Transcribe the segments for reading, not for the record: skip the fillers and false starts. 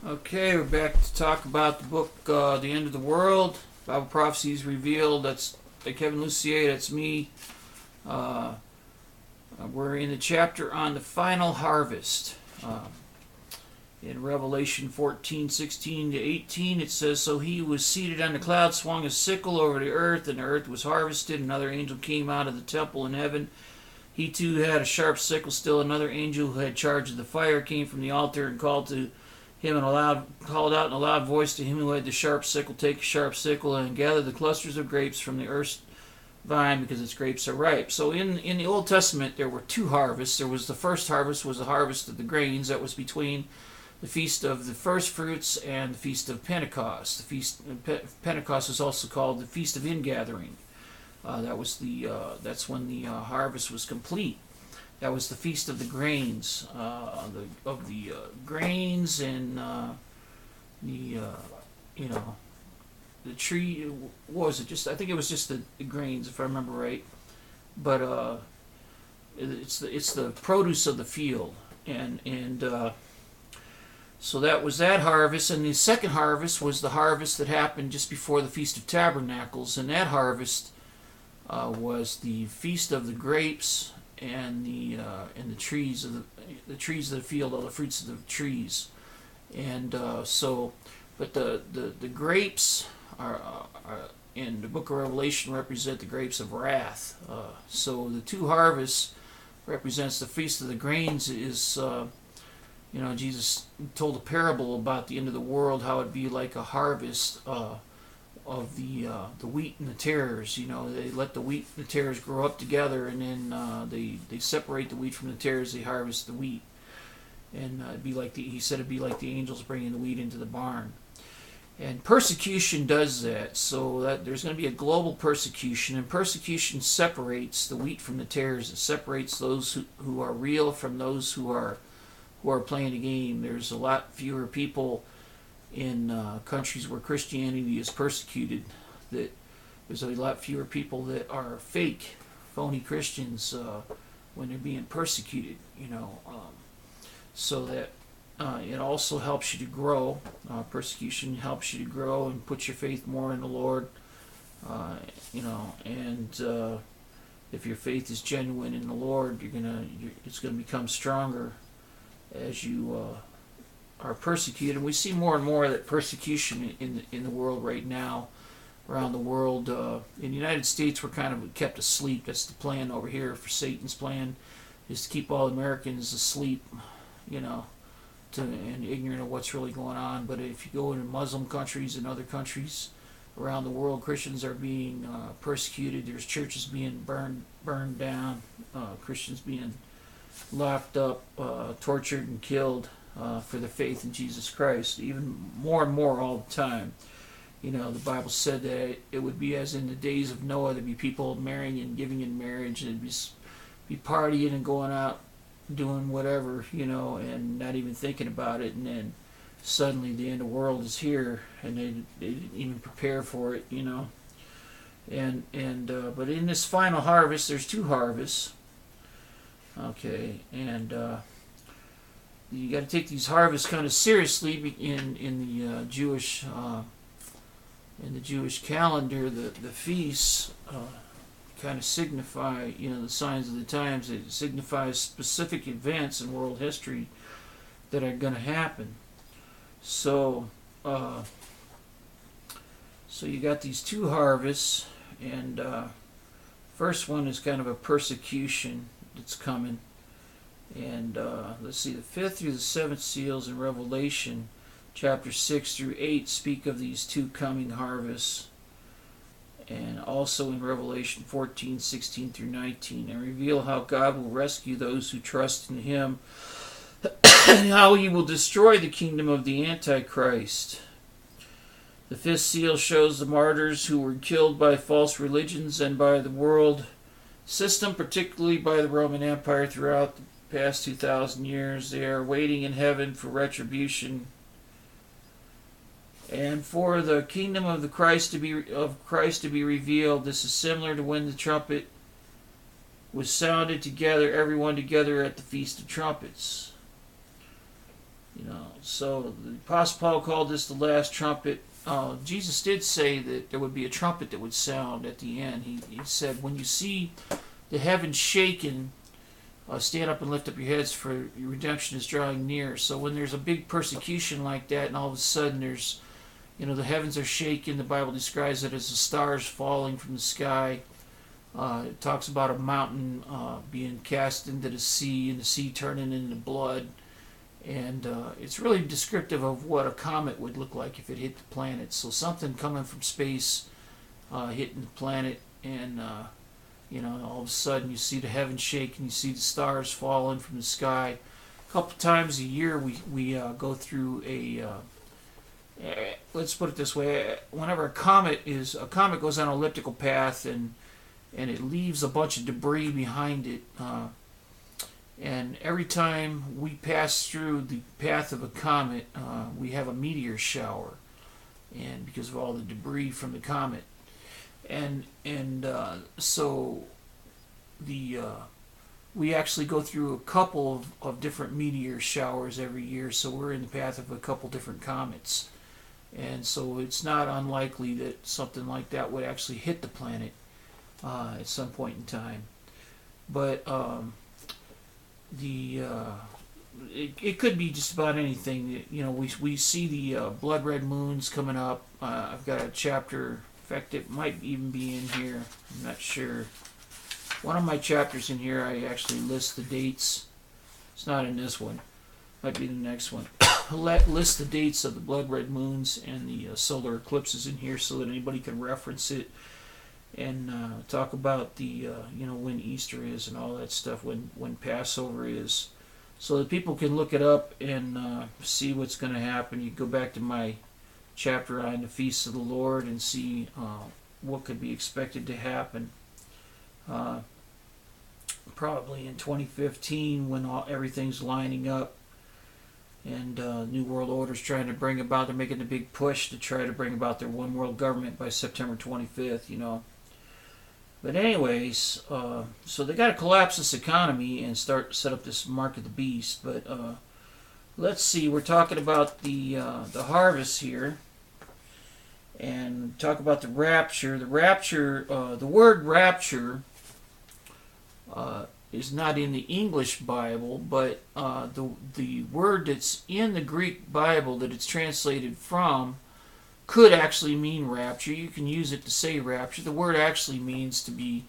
Okay, we're back to talk about the book, The End of the World, Bible Prophecies Revealed. That's by Kevin Lucier, that's me. Uh, we're in the chapter on the final harvest. In Revelation 14:16 to 18, it says, "So he who was seated on the cloud swung a sickle over the earth, and the earth was harvested. Another angel came out of the temple in heaven. He too had a sharp sickle. Still another angel who had charge of the fire came from the altar and called out in a loud voice to him who had the sharp sickle, take a sharp sickle and gather the clusters of grapes from the earth's vine, because its grapes are ripe." So in the Old Testament there were two harvests. There was the first harvest, was the harvest of the grains, that was between the feast of the first fruits and the feast of Pentecost. The feast of Pentecost is also called the feast of ingathering. That's when the harvest was complete. That was the feast of the grains, grains and the tree. What was it? Just, I think it was just the grains, if I remember right. But it's the produce of the field, and so that was that harvest. And the second harvest was the harvest that happened just before the Feast of Tabernacles, and that harvest was the feast of the grapes and the trees of the trees of the field, all the fruits of the trees. And but the grapes are in the book of Revelation represent the grapes of wrath. So the two harvests represents the feast of the grains. Is Jesus told a parable about the end of the world, how it'd be like a harvest of the wheat and the tares. They let the wheat and the tares grow up together, and then they separate the wheat from the tares. They harvest the wheat, and he said it'd be like the angels bringing the wheat into the barn. And persecution does that, so that there's going to be a global persecution, and persecution separates the wheat from the tares. It separates those who are real from those who are playing a game. There's a lot fewer people in countries where Christianity is persecuted. That there's a lot fewer people that are fake, phony Christians when they're being persecuted. So that it also helps you to grow. Persecution helps you to grow and put your faith more in the Lord. And if your faith is genuine in the Lord, it's gonna become stronger as you are persecuted. And we see more and more of that persecution in the world right now, around the world. In the United States, we're kind of kept asleep. That's the plan over here for Satan's plan, is to keep all Americans asleep, and ignorant of what's really going on. But if you go into Muslim countries and other countries around the world, Christians are being persecuted. There's churches being burned down, Christians being locked up, tortured, and killed for their faith in Jesus Christ, even more and more all the time. The Bible said that it would be as in the days of Noah. There'd be people marrying and giving in marriage, and it'd be partying and going out doing whatever, and not even thinking about it. And then suddenly the end of the world is here, and they didn't even prepare for it, but in this final harvest, there's two harvests. Okay, and you got to take these harvests kind of seriously in the Jewish calendar. The feasts kind of signify the signs of the times. It signifies specific events in world history that are going to happen. So you got these two harvests, and first one is kind of a persecution that's coming. And let's see, the fifth through the seventh seals in Revelation chapter 6 through 8 speak of these two coming harvests, and also in Revelation 14:16 through 19, and reveal how God will rescue those who trust in Him, and how He will destroy the kingdom of the Antichrist. The fifth seal shows the martyrs who were killed by false religions and by the world system, particularly by the Roman Empire throughout the past 2,000 years. They are waiting in heaven for retribution and for the kingdom of Christ to be revealed. This is similar to when the trumpet was sounded together, everyone together at the Feast of Trumpets. So the Apostle Paul called this the last trumpet. Jesus did say that there would be a trumpet that would sound at the end. He said, when you see the heavens shaken, stand up and lift up your heads, for your redemption is drawing near. So when there's a big persecution like that, and all of a sudden there's, the heavens are shaken, the Bible describes it as the stars falling from the sky. It talks about a mountain being cast into the sea, and the sea turning into blood. And it's really descriptive of what a comet would look like if it hit the planet. So something coming from space hitting the planet, and all of a sudden you see the heavens shake and you see the stars falling from the sky. A couple times a year we go through let's put it this way, whenever a comet goes on an elliptical path, and it leaves a bunch of debris behind it, and every time we pass through the path of a comet, we have a meteor shower, and because of all the debris from the comet. So we actually go through a couple of different meteor showers every year, so we're in the path of a couple different comets. And so it's not unlikely that something like that would actually hit the planet at some point in time. But it could be just about anything. We see the blood red moons coming up. I've got a chapter. In fact, it might even be in here. I'm not sure. One of my chapters in here, I actually list the dates. It's not in this one. Might be the next one. List the dates of the blood red moons and the solar eclipses in here, so that anybody can reference it, and talk about the when Easter is and all that stuff, when Passover is, so that people can look it up and see what's going to happen. You go back to my chapter on the feasts of the Lord and see what could be expected to happen. Probably in 2015, when everything's lining up, and New World Order's trying to bring about, they're making a big push to try to bring about their one world government by September 25th, But anyways, so they got to collapse this economy and set up this mark of the beast. But let's see, we're talking about the harvest here, and talk about the rapture. The rapture, the word rapture is not in the English Bible, but the word that's in the Greek Bible that it's translated from could actually mean rapture. You can use it to say rapture. The word actually means to be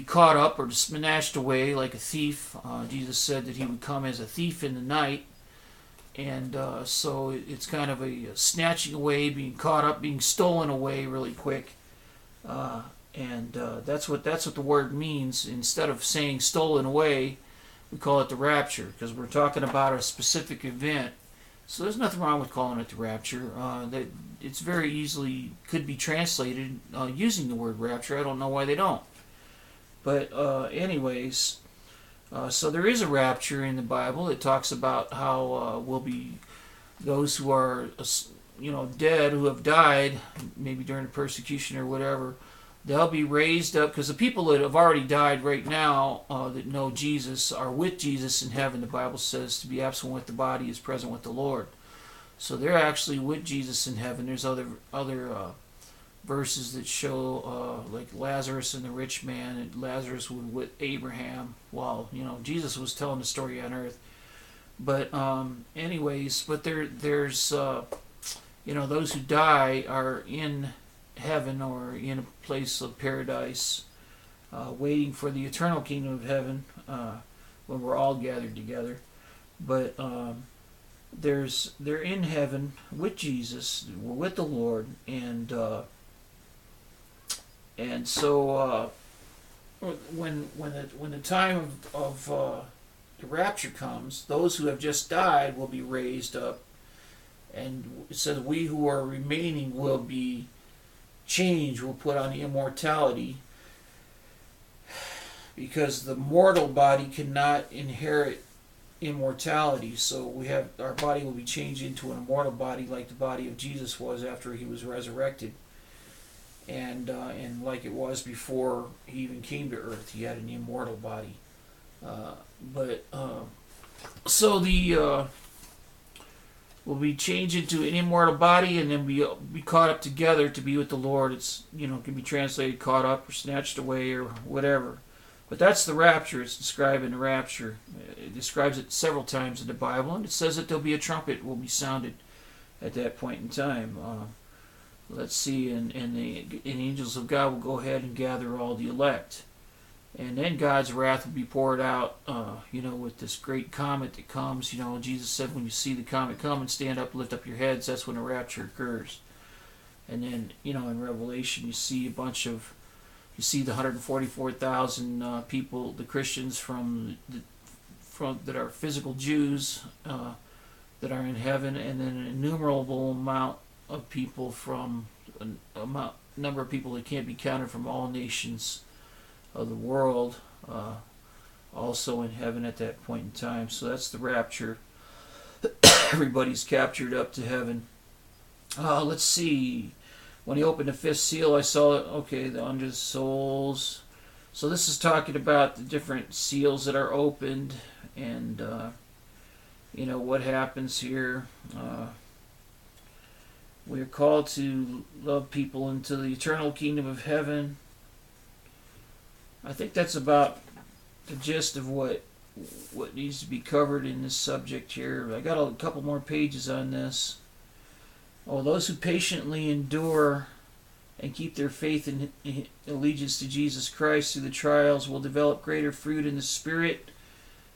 caught up or to snatched away like a thief. Jesus said that he would come as a thief in the night, and so it's kind of a snatching away, being caught up, being stolen away really quick. And that's what the word means. Instead of saying stolen away, we call it the rapture, because we're talking about a specific event. So there's nothing wrong with calling it the rapture. That it's very easily could be translated using the word rapture. I don't know why they don't. But anyways, so there is a rapture in the Bible. It talks about how will be those who are dead, who have died, maybe during the persecution or whatever. They'll be raised up, because the people that have already died right now that know Jesus are with Jesus in heaven. The Bible says to be absent with the body is present with the Lord. So they're actually with Jesus in heaven. There's other verses that show like Lazarus and the rich man, and Lazarus was with Abraham while Jesus was telling the story on earth. But anyways, but there's those who die are in heaven or in a place of paradise, waiting for the eternal kingdom of heaven when we're all gathered together. But they're in heaven with Jesus, we're with the Lord, and so when the time of the rapture comes, those who have just died will be raised up, and it says we who are remaining will be changed, will put on the immortality, because the mortal body cannot inherit immortality. So our body will be changed into an immortal body, like the body of Jesus was after he was resurrected, and like it was before he even came to earth. He had an immortal body. So We'll be changed into an immortal body and then be caught up together to be with the Lord. It's, can be translated caught up or snatched away or whatever. But that's the rapture. It's described in the rapture. It describes it several times in the Bible, and it says that there'll be a trumpet will be sounded at that point in time. Let's see, and the angels of God will go ahead and gather all the elect. And then God's wrath will be poured out, with this great comet that comes. Jesus said when you see the comet come and stand up, lift up your heads, that's when the rapture occurs. And then, in Revelation, you see the 144,000 people, the Christians that are physical Jews that are in heaven, and then an innumerable amount of people from a number of people that can't be counted from all nations of the world, also in heaven at that point in time. So that's the rapture. Everybody's captured up to heaven. Let's see. When he opened the fifth seal, I saw the under the souls. So this is talking about the different seals that are opened, and what happens here. We are called to love people into the eternal kingdom of heaven. I think that's about the gist of what needs to be covered in this subject here. I got a couple more pages on this. Those who patiently endure and keep their faith and allegiance to Jesus Christ through the trials will develop greater fruit in the Spirit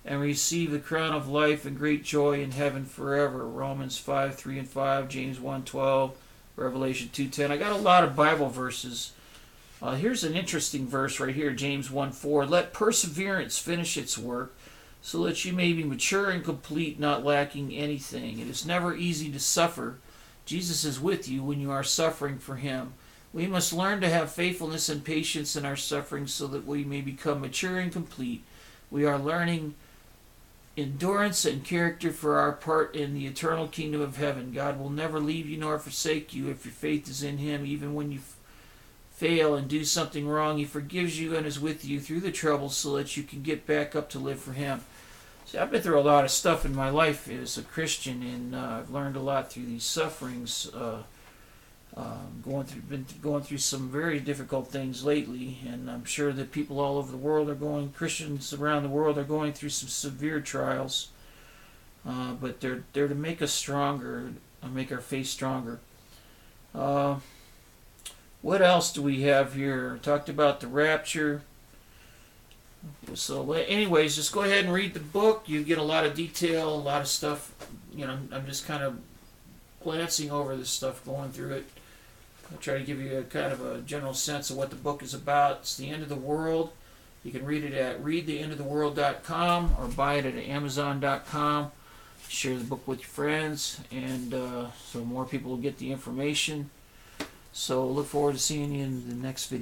and receive the crown of life and great joy in heaven forever. Romans 5:3-5, James 1:12, Revelation 2:10. I got a lot of Bible verses. Here's an interesting verse right here, James 1:4. Let perseverance finish its work, so that you may be mature and complete, not lacking anything. It is never easy to suffer. Jesus is with you when you are suffering for him. We must learn to have faithfulness and patience in our suffering so that we may become mature and complete. We are learning endurance and character for our part in the eternal kingdom of heaven. God will never leave you nor forsake you if your faith is in him. Even when you fail and do something wrong, he forgives you and is with you through the troubles so that you can get back up to live for him. See, I've been through a lot of stuff in my life as a Christian, and I've learned a lot through these sufferings. Been going through some very difficult things lately, and I'm sure that people all over the world Christians around the world are going through some severe trials. But they're to make us stronger, make our faith stronger. What else do we have here? Talked about the rapture. So anyways, just go ahead and read the book. You get a lot of detail, a lot of stuff. I'm just kind of glancing over this stuff, going through it. I'll try to give you a kind of a general sense of what the book is about. It's the end of the world. You can read it at readtheendoftheworld.com or buy it at amazon.com. Share the book with your friends, and so more people will get the information. So look forward to seeing you in the next video.